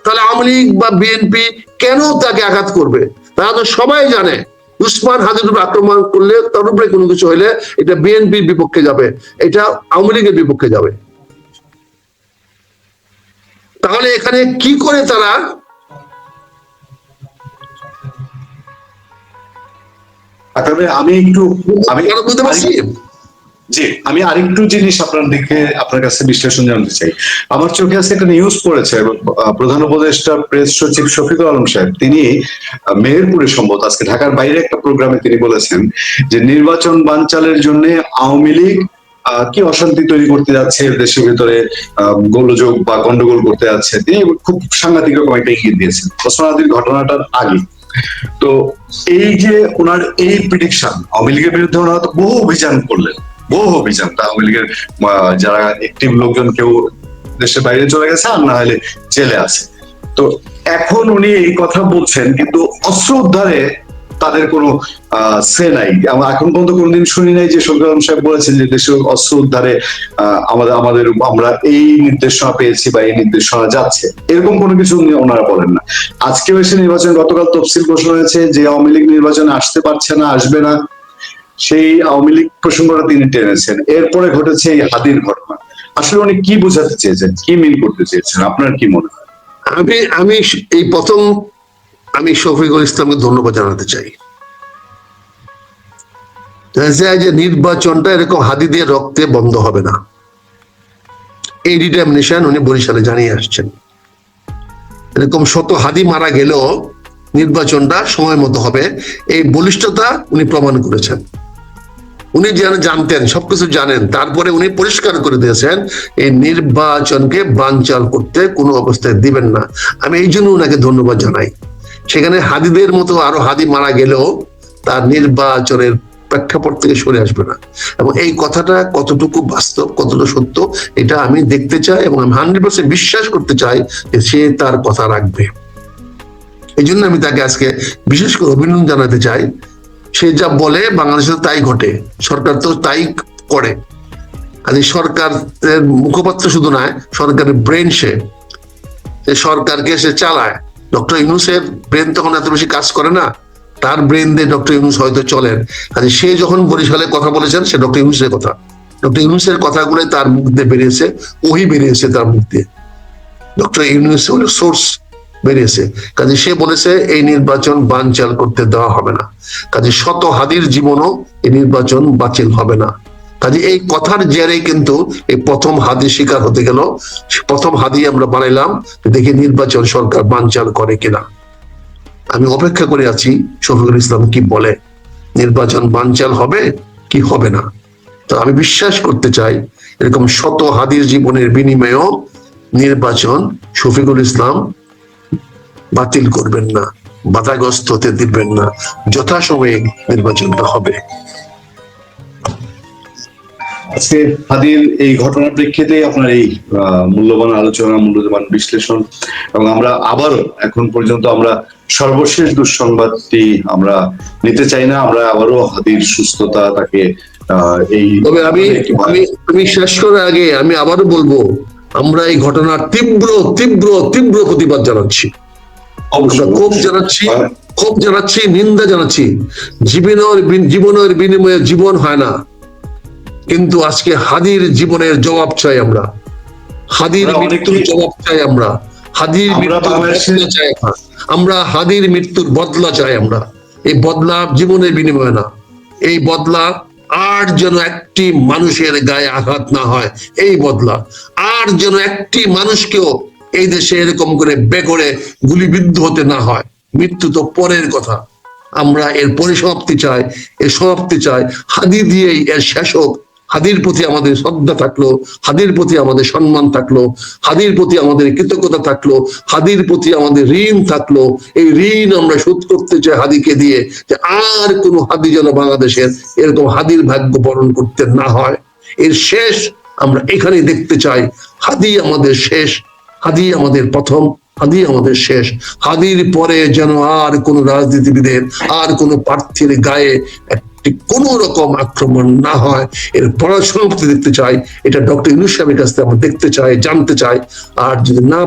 তাহলে আওয়ামী লীগ বা বিএনপি কেন তাকে আঘাত করবে? তারা তো সবাই জানে উসমান হাদির উপর আক্রমণ করলে, তার উপরে কোনো কিছু হইলে এটা বিএনপির বিপক্ষে যাবে, এটা আওয়ামী লীগের বিপক্ষে যাবে। তাহলে এখানে কি করে তারা আমি একটু বুঝতে পারছি। জি, আমি আরেকটু জিনিস আপনার কাছে বিশ্লেষণ জানতে চাই। আমার চোখে আছে একটা নিউজ পড়েছে, প্রধান উপদেষ্টা প্রেস সচিব শফিকুল আলম সাহেব, তিনি মেহেরপুরে সম্ভবত আজকে ঢাকার বাইরে একটা প্রোগ্রামে তিনি বলেছেন যে নির্বাচন বানচালের জন্য আওয়ামী লীগ কি অশান্তি তৈরি করতে যাচ্ছে দেশের ভিতরে, গোলযোগ বা গন্ডগোল করতে যাচ্ছে। তিনি খুব সাংঘাতিক রকম একটা ইঙ্গিত দিয়েছেন ওসমান হাদির ঘটনাটার আগে। তো এই যে ওনার এই প্রেডিকশন, আওয়ামী লীগের বিরুদ্ধে ওনারা তো বহু অভিযান করলেন, বহু অভিযান। আওয়ামী লীগের যারা একটিভ লোকজন কেউ দেশের বাইরে চলে গেছে, আর না হলে জেলে আছে। তো এখন উনি এই কথা বলছেন, কিন্তু অস্ত্র উদ্ধারে তাদের কোনো সে নাই। এখন পর্যন্ত কোনোদিন শুনি নাই যে শফিকুল আলম সাহেব বলেছেন যে দেশের অস্ত্র উদ্ধারে আমরা এই নির্দেশনা পেয়েছি বা এই নির্দেশনা যাচ্ছে, এরকম কোনো কিছু ওনারা বলেন না। আজকেও এসে নির্বাচন, গতকাল তফসিল ঘোষণা হয়েছে যে আওয়ামী লীগ নির্বাচনে আসতে পারছে না, আসবে না, সেই আওয়ামী লীগ প্রসঙ্গটা তিনি টেনেছেন। এরপরে ঘটেছে এই হাদির ঘটনা। আসলে উনি কি বোঝাতে চেয়েছেন, কি মিন করতে চেয়েছেন, আপনার কি মনে হয়? আমি এই প্রথম আমি শফিকুল ইসলামকে ধন্যবাদ জানাতে চাই যে নির্বাচনটা এরকম হাদি দিয়ে রক্তে বন্ধ হবে না, এই ডিটারমিনেশন উনি বরিশালে জানিয়ে আসছেন। এরকম শত হাদি মারা গেলেও নির্বাচনটা সময় মতো হবে, এই বলিষ্ঠতা উনি প্রমাণ করেছেন। উনি জানতেন, সবকিছু জানেন, তারপরে উনি পরিষ্কার করে দিয়েছেন এই নির্বাচনকে বানচাল করতে কোনো অবস্থায় দিবেন না। আমি এই জন্য ওনাকে ধন্যবাদ জানাই। সেখানে হাদিদের মতো আরো হাদি মারা গেলেও তার নির্বাচনের প্রেক্ষাপট থেকে সরে আসবে না। এবং এই কথাটা কতটুকু বাস্তব, কতটুকু সত্য, এটা আমি দেখতে চাই এবং আমি 100% বিশ্বাস করতে চাই যে সে তার কথা রাখবে। এই জন্য আমি তাকে আজকে বিশেষ করে অভিনন্দন জানাতে চাই। সে যা বলে বাংলাদেশে তাই ঘটে, সরকার তো তাই করে। আর সরকারের মুখপাত্র শুধু নয়, সরকারের ব্রেন সে সরকারকে সে চালায়। ডক্টর ইউনূসের ব্রেন তখন এত বেশি কাজ করে না, তার ব্রেন দিয়ে ডক্টর ইউনূস হয়তো চলেন। আর সে যখন বরিশালে কথা বলেছেন, সে ডক্টর ইউনূসের কথা, ডক্টর ইউনূসের কথাগুলোই তার মুখ দিয়ে বেরিয়েছে, ওহি বেরিয়েছে তার মুখ দিয়ে, ডক্টর ইউনূস সোর্স বেরিয়েছে। কাজে সে বলেছে এই নির্বাচন বানচাল করতে দেওয়া হবে না। কাজে শত হাদির জীবনও এই নির্বাচন বাতিল হবে না। কাজে এই কথার জেরে কিন্তু এই প্রথম হাদি শিকার হতে গেল। প্রথম হাদি আমরা বানাইলাম, দেখি নির্বাচন সরকার বানচাল করে কিনা। আমি অপেক্ষা করে আছি শফিকুল ইসলাম কি বলে, নির্বাচন বানচাল হবে কি হবে না। তো আমি বিশ্বাস করতে চাই এরকম শত হাদির জীবনের বিনিময়েও নির্বাচন শফিকুল ইসলাম বাতিল করবেন না, বাধাগ্রস্ত হতে দিবেন না, যথাসময়ে নির্বাচনটা হবে। আজকে হাদির এই ঘটনার প্রেক্ষিতে আপনার এই মূল্যবান আলোচনা, মূল্যবান বিশ্লেষণ, এবং আমরা আবারও এখন পর্যন্ত আমরা সর্বশেষ দুঃসংবাদটি আমরা নিতে চাই না। আমরা আবারও হাদির সুস্থতা, তাকে এই তবে আমি শেষ করার আগে আমি আবারও বলবো, আমরা এই ঘটনার তীব্র তীব্র তীব্র প্রতিবাদ জানাচ্ছি, ক্ষোভ জানাচ্ছি, নিন্দা জানাচ্ছি। জীবনের বিনিময়ে জীবন হয় না, কিন্তু আজকে হাদির জীবনের জবাব চাই আমরা, হাদির মৃত্যুর জবাব চাই আমরা, হাদির মৃত্যুর চাই আমরা, হাদির মৃত্যুর বদলা চাই আমরা। এই বদলা জীবনের বিনিময়ে না, এই বদলা আর যেন একটি মানুষের গায়ে আঘাত না হয়, এই বদলা আর যেন একটি মানুষকেও এই দেশে এরকম করে বেঘরে গুলিবিদ্ধ হতে না হয়। মৃত্যু তো পরের কথা, আমরা এর পরিসমাপ্তি চাই, এর সমাপ্তি চাই। হাদি দিয়েই এর শেষ হোক। হাদির প্রতি আমাদের শ্রদ্ধা থাকলো, হাদির প্রতি আমাদের সম্মান থাকলো, হাদির প্রতি আমাদের কৃতজ্ঞতা থাকলো, হাদির প্রতি আমাদের ঋণ থাকলো। এই ঋণ আমরা শোধ করতে চাই হাদিকে দিয়ে, যে আর কোনো হাদি যেন বাংলাদেশের এরকম হাদির ভাগ্য বরণ করতে না হয়। এর শেষ আমরা এখানেই দেখতে চাই। হাদি আমাদের শেষ, হাদি আমাদের প্রথম, হাদি আমাদের শেষ। হাদির পরে যেন আর কোনো রাজনীতিবিদের, আর কোনো প্রার্থীর গায়ে কোন রকম আক্রমণ না হয়, এর পড়াশোনা দেখতে চাই। এটা ডক্টর ইউনূস সাহেবের কাছ থেকে আমরা দেখতে চাই, জানতে চাই। আর যদি না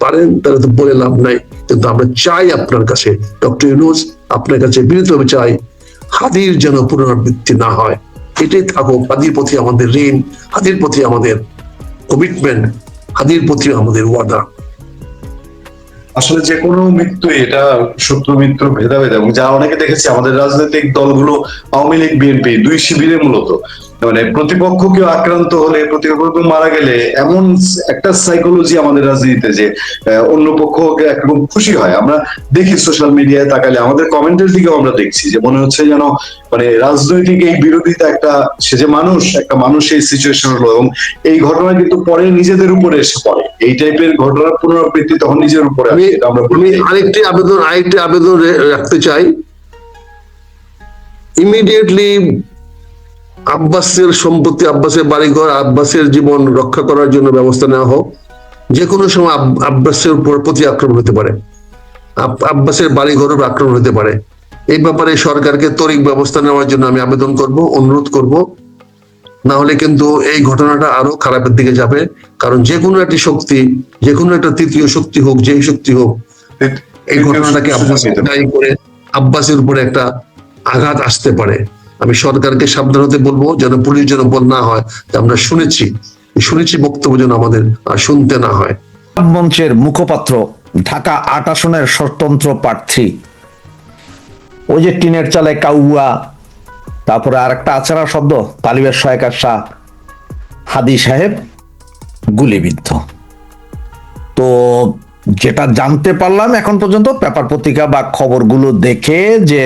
পারেন তাহলে তো বলে লাভ নাই, কিন্তু আমরা চাই আপনার কাছে, ডক্টর ইউনূস আপনার কাছে বিনীতভাবে চাই, হাদির যেন পুনরাবৃত্তি না হয়। এটাই থাকুক হাদির প্রতি আমাদের ঋণ, হাদির প্রতি আমাদের কমিটমেন্ট, হাদির প্রতি আমাদের ওয়াদা। আসলে যে কোনো মৃত্যু, এটা শত্রু মিত্র ভেদাভেদ, এবং যা অনেকে দেখেছি আমাদের রাজনৈতিক দলগুলো, আওয়ামী লীগ, বিএনপি, দুই শিবিরে মূলত, মানে প্রতিপক্ষ কেউ আক্রান্ত হলে, প্রতিপক্ষ মারা গেলে এমন একটা সাইকোলজি আমাদের রাজনীতিতে যে অন্য পক্ষ একরকম খুশি হয়। আমরা দেখি সোশ্যাল মিডিয়ায় তাকালে, আমাদের কমেন্টের দিকেও আমরা দেখছি যে মনে হচ্ছে যেন মানে রাজনৈতিক এই বিরোধিতা, সে যে একটা মানুষ এই সিচুয়েশন হলো, এবং এই ঘটনা কিন্তু পরে নিজেদের উপরে এসে পড়ে। এই টাইপের ঘটনার পুনরাবৃত্তি তখন নিজের উপরে আসে। আমি আরেকটি আবেদন রাখতে চাই, ইমিডিয়েটলি আব্বাসের সম্পত্তি, আব্বাসের বাড়িঘর, আব্বাসের জীবন রক্ষা করার জন্য ব্যবস্থা নেওয়া হোক। যে কোনো সময় আব্বাসের উপর প্রতি আক্রমণ হতে পারে, আব্বাসের বাড়িঘরের উপর আক্রমণ হতে পারে। এই ব্যাপারে সরকারকে ত্বরিত ব্যবস্থা নেওয়ার জন্য আমি আবেদন করব, অনুরোধ করব। না হলে কিন্তু এই ঘটনাটা আরো খারাপের দিকে যাবে। কারণ যে কোনো একটি শক্তি, যে কোনো একটা তৃতীয় শক্তি হোক, যেই শক্তি হোক, এই ঘটনাটাকে দায়ী করে আব্বাসের উপরে একটা আঘাত আসতে পারে। আমি সরকারকে সাবধান হতে বলবো, যেন পুলিশ যেন বল না হয় যে আমরা শুনেছি বক্তব্য যেন আমাদের আর শুনতে না হয়। মঞ্চের মুখপাত্র, ঢাকা ৮ আসনের স্বতন্ত্র প্রার্থী, ওই যে টিনের চালে কাউয়া, তারপরে আর একটা আচারা শব্দ, তালিবের সহায়কার শাহ, হাদি সাহেব গুলিবিদ্ধ। তো যেটা জানতে পারলাম এখন পর্যন্ত পেপার পত্রিকা বা খবরগুলো দেখে, যে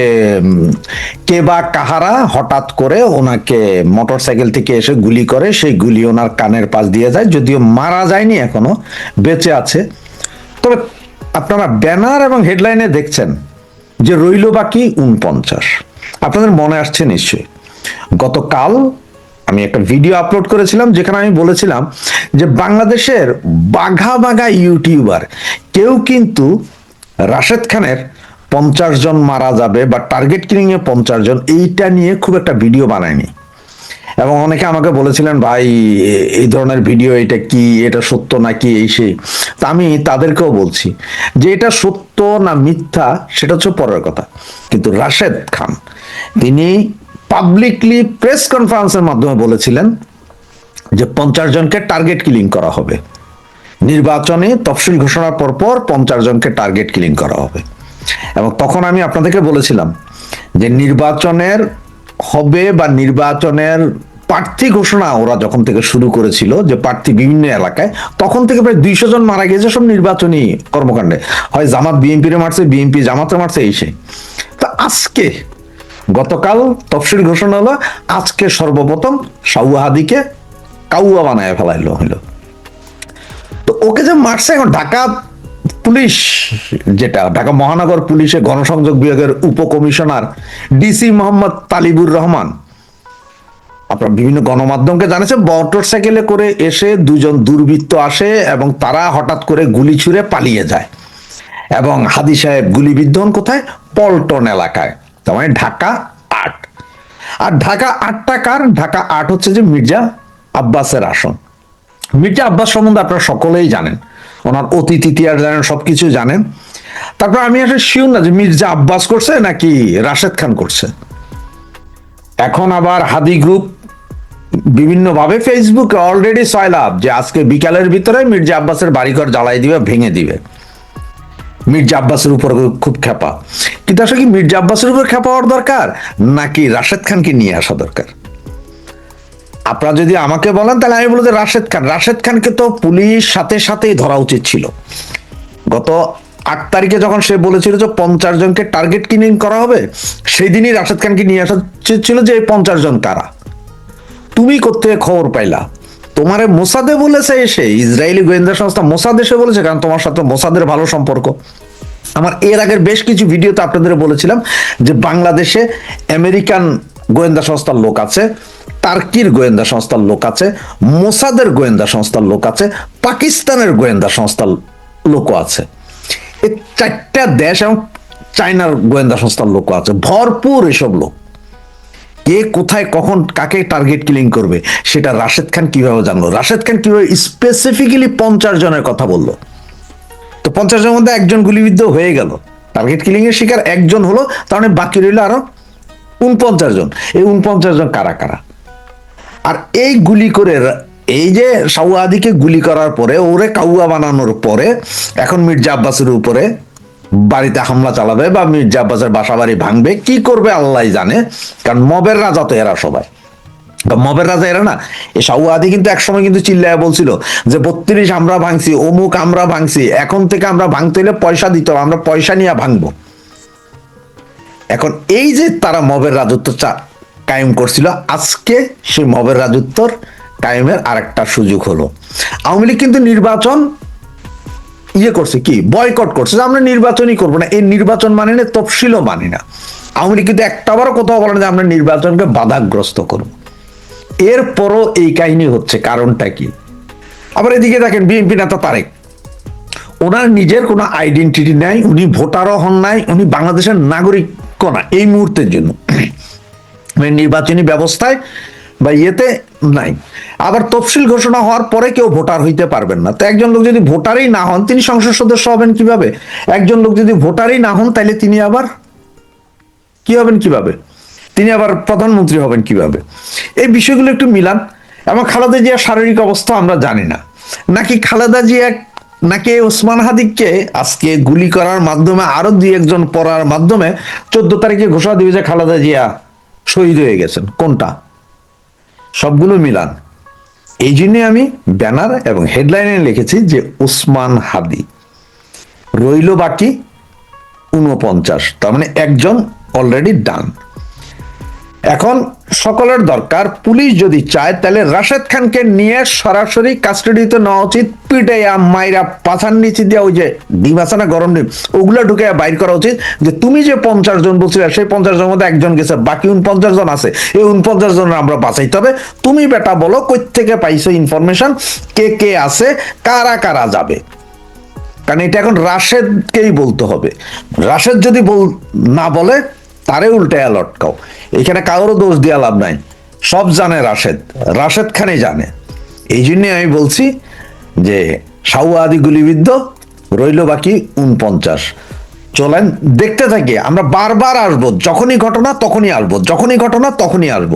কে বা কাহারা হঠাৎ করে ওনাকে মোটরসাইকেল থেকে এসে গুলি করে, সেই গুলি ওনার কানের পাশ দিয়ে যায়। যদিও মারা যায়নি, এখনো বেঁচে আছে। তবে আপনারা ব্যানার এবং হেডলাইনে দেখছেন যে রইল বাকি 49। আপনাদের মনে আসছে নিশ্চয়ই, গতকাল আমি একটা ভিডিও আপলোড করেছিলাম যেখানে আমি বলেছিলাম যে বাংলাদেশের বাঘা বাঘা ইউটিউবার কেউ কিন্তু রাশেদ খানের 50 জন মারা যাবে বা টার্গেট কিলিং এ 50 জন, এইটা নিয়ে খুব একটা ভিডিও বানায়নি। এবং অনেকে আমাকে বলেছিলেন, ভাই এই ধরনের ভিডিও এটা কি, এটা সত্য নাকি, এই সেই। তা আমি তাদেরকেও বলছি যে এটা সত্য না মিথ্যা সেটা হচ্ছে পরের কথা, কিন্তু রাশেদ খান তিনি পাবলিকলি প্রেস কনফারেন্সের মাধ্যমে বলেছিলেন যে 50 জনকে টার্গেট কিলিং করা হবে, নির্বাচনে তফসিল ঘোষণার পর 50 জনকে টার্গেট কিলিং করা হবে। এবং তখন আমি আপনাদেরকে বলেছিলাম যে নির্বাচনের হবে বা নির্বাচনের প্রার্থী ঘোষণা ওরা যখন থেকে শুরু করেছিল, যে প্রার্থী বিভিন্ন এলাকায়, তখন থেকে প্রায় 200 জন মারা গেছে সব নির্বাচনী কর্মকাণ্ডে। হয় জামাত বিএনপিরে মারছে, বিএনপি জামাতে মারছে, এই সেই। তো আজকে গতকাল তফসিল ঘোষণা হলো, আজকে সর্বপ্রথম সাউহাদিকে কাউয়া বানায় ফেলাইলো হইলো। তো ওকে যে মারছে, এখন ঢাকা পুলিশ, যেটা ঢাকা মহানগর পুলিশের গণসংযোগ বিভাগের উপকমিশনার ডিসি মোহাম্মদ তালিবুর রহমান, আপনার বিভিন্ন গণমাধ্যমকে জানিয়েছে, মোটর সাইকেলে করে এসে দুজন দুর্বৃত্ত আসে এবং তারা হঠাৎ করে গুলি ছুড়ে পালিয়ে যায়, এবং হাদি সাহেব গুলিবিদ্ধ হন কোথায়? পল্টন এলাকায়, তার মানে ঢাকা 8। আর ঢাকা 8টা কার? ঢাকা 8 হচ্ছে যে মির্জা আব্বাসের আসন। মির্জা আব্বাস সম্বন্ধে আপনারা সকলেই জানেন, ওনার অতীত ইতিহাস জানেন, সবকিছু জানেন। তারপর আমি আসলে শিওর না যে মির্জা আব্বাস করছে নাকি রাশেদ খান করছে। এখন আবার হাদি গ্রুপ বিভিন্নভাবে ফেসবুকে অলরেডি সয়লাভ যে আজকে বিকালের ভিতরে মির্জা আব্বাসের বাড়িঘর জ্বালাই দিবে, ভেঙে দিবে। মির্জা আব্বাসের উপর খুব খেপা, কিন্তু আসলে কি মির্জা আব্বাসের উপর খেপা হওয়ার দরকার নাকি রাশেদ খানকে নিয়ে আসা দরকার? আপনারা যদি আমাকে বলেন তাহলে আমি বলবো যে রাশেদ খানকে তো পুলিশ সাথে সাথেই ধরা উচিত ছিল। গত 8 তারিখে যখন সে বলেছিল যে 50 জনকে টার্গেট কিলিং করা হবে, সেই দিনই রাশেদ খানকে নিয়ে আসা উচিত ছিল যে এই 50 জন কারা। তুমি কোত্থেকে খবর পাইলা? তোমারে মোসাদে বলেছে, এসে ইসরায়েলি গোয়েন্দা সংস্থা মোসাদ এসে বলেছে, কারণ তোমার সাথে মোসাদের ভালো সম্পর্ক। আমার এর আগের বেশ কিছু ভিডিওতে আপনাদের বলেছিলাম যে বাংলাদেশে আমেরিকান গোয়েন্দা সংস্থার লোক আছে, টার্কির গোয়েন্দা সংস্থার লোক আছে, মোসাদের গোয়েন্দা সংস্থার লোক আছে, পাকিস্তানের গোয়েন্দা সংস্থার লোকও আছে। এই 4টা দেশ এবং চায়নার গোয়েন্দা সংস্থার লোক আছে, ভরপুর এসব লোক। কে কোথায় কখন কাকে টার্গেট কিলিং করবে সেটা রাশেদ খান কিভাবে জানলো? রাশেদ খান কিভাবে স্পেসিফিক্যালি 50 জনের কথা বললো? তো 50 জনের মধ্যে একজন গুলিবিদ্ধ হয়ে গেল, টার্গেট কিলিং এর শিকার একজন হলো, তার মানে বাকি রইল আরো 49 জন। এই 49 জন কারা কারা? আর এই গুলি করে, এই যে সাউয়াদিকে গুলি করার পরে, ওরে কাউয়া বানানোর পরে, এখন মির্জা আব্বাসের উপরে বাড়িতে হামলা চালাবে বা মির্জা আব্বাসের বাসা বাড়ি ভাঙবে, কি করবে আল্লাহ জানে। কারণ মবের রাজা তো এরা সবাই, মবের রাজা এরা না। এই সাউয়াদি কিন্তু একসময় কিন্তু চিল্লায় বলছিল যে 32 আমরা ভাঙছি, অমুক আমরা ভাঙছি, এখন থেকে আমরা ভাঙতে হলে পয়সা দিতে হবে, আমরা পয়সা নিয়ে ভাঙবো। এখন এই যে তারা মবের রাজত্ব কায়েম করছিল, আজকে সেই মবের রাজত্বর কায়েমের আরেকটা সুযোগ হলো। আওয়ামী লীগ কিন্তু নির্বাচন করছে, কি বয়কট করছে, যে আমরা নির্বাচনই করবো না। এই নির্বাচন মানি না, তফসিলও মানি না। আওয়ামী লীগ কিন্তু একটাবারও কোথাও বলে না যে আমরা নির্বাচনকে বাধাগ্রস্ত করব। এরপরও এই কাহিনী হচ্ছে, কারণটা কি? আবার এদিকে দেখেন বিএনপি নেতা তারেক, ওনার নিজের কোনো আইডেন্টিটি নাই, উনি ভোটারও হন নাই, উনি বাংলাদেশের নাগরিকও না এই মুহূর্তের জন্য, নির্বাচনী ব্যবস্থায় বা ইয়েতে নাই। আবার তফসিল ঘোষণা হওয়ার পরে কেউ ভোটার হইতে পারবেন না। তো একজন লোক যদি ভোটারই না হন, তিনি সংসদ সদস্য হবেন কিভাবে? একজন লোক যদি ভোটারই না হন, তাহলে তিনি আবার কি হবেন কিভাবে? তিনি আবার প্রধানমন্ত্রী হবেন কিভাবে? এই বিষয়গুলো একটু মিলান। এবং খালেদা জিয়ার শারীরিক অবস্থা আমরা জানি না, নাকি খালেদা জিয়া নাকি ওসমান হাদিকে আজকে গুলি করার মাধ্যমে আরো 2-1 জন পড়ার মাধ্যমে 14 তারিখে ঘোষণা দিবে যে খালেদা জিয়া শহীদ হয়ে গেছেন। কোনটা? সবগুলো মিলান। এই জন্য আমি ব্যানার এবং হেডলাইনে লিখেছি যে ওসমান হাদি, রইল বাকি 49, তার মানে একজন অলরেডি ডান। এখন সকলের দরকার, পুলিশ যদি চায় তাহলে রাশেদ খানকে নিয়ে সরাসরি কাস্টাডিতে নেওয়া উচিত, পিটাইয়া মাইরা পাছার নিচে দিয়ে ওই যে ডিম আছে না, গরম ডিম, ওগুলো ঢুকে বাইর করা উচিত। যে তুমি যে 50 জন বলছিলে, সেই 50 জনের মধ্যে একজন গেছে, বাকি 49 জন আছে, এই 49 জনের আমরা বাঁচাইতে হবে। তুমি বেটা বলো কই থেকে পাইছো ইনফরমেশন, কে কে আছে, কারা কারা যাবে। কারণ এটা এখন রাশেদকেই বলতে হবে। রাশেদ যদি না বলে, তারে উল্টায় লটকাও। এখানে কারোর দোষ দেওয়া লাভ নাই, সব জানে রাশেদ খানই জানে। এই জন্য আমি বলছি যে সাউয়াদি গুলিবিদ্ধ, রইল বাকি 49। চলেন দেখতে থাকি, আমরা বারবার আসবো, যখনই ঘটনা তখনই আসবো, যখনই ঘটনা তখনই আসবো।